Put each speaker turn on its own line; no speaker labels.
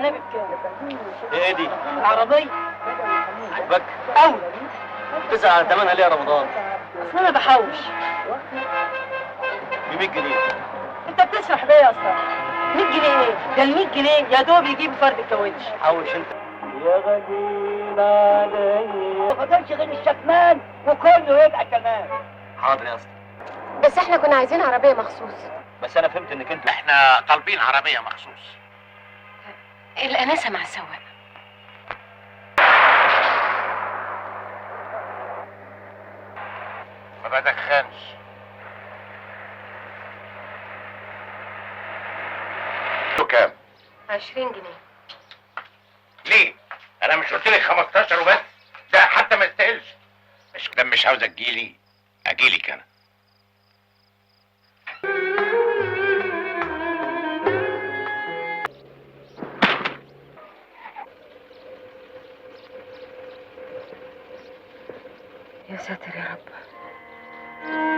النبي بكام؟
ايه دي؟
العربية
عجبك؟
قوي.
تسأل عن ثمنها ليه يا رمضان؟
اصل انا بحوش.
ب 100 جنيه.
انت بتسرح بيا اصلا. 100 جنيه ايه؟ ده ال 100 جنيه يا دوب يجيبوا فرد الكاوتش.
حوش انت. يا غدير علي.
ما فضلش غير الشكمان وكله يبقى كمان.
حاضر يا اسطى.
بس احنا كنا عايزين عربية مخصوص.
بس انا فهمت انك انت
احنا طالبين عربية مخصوص.
الأنسة مع السواق.
ما بدخنش. كام؟
20 جنيه.
ليه؟ انا مش قلت لك 15 وبس؟ ده حتى ما يستاهلش. مش عاوزك تجيلي، اجيلك انا.
يا ساتر يا رب.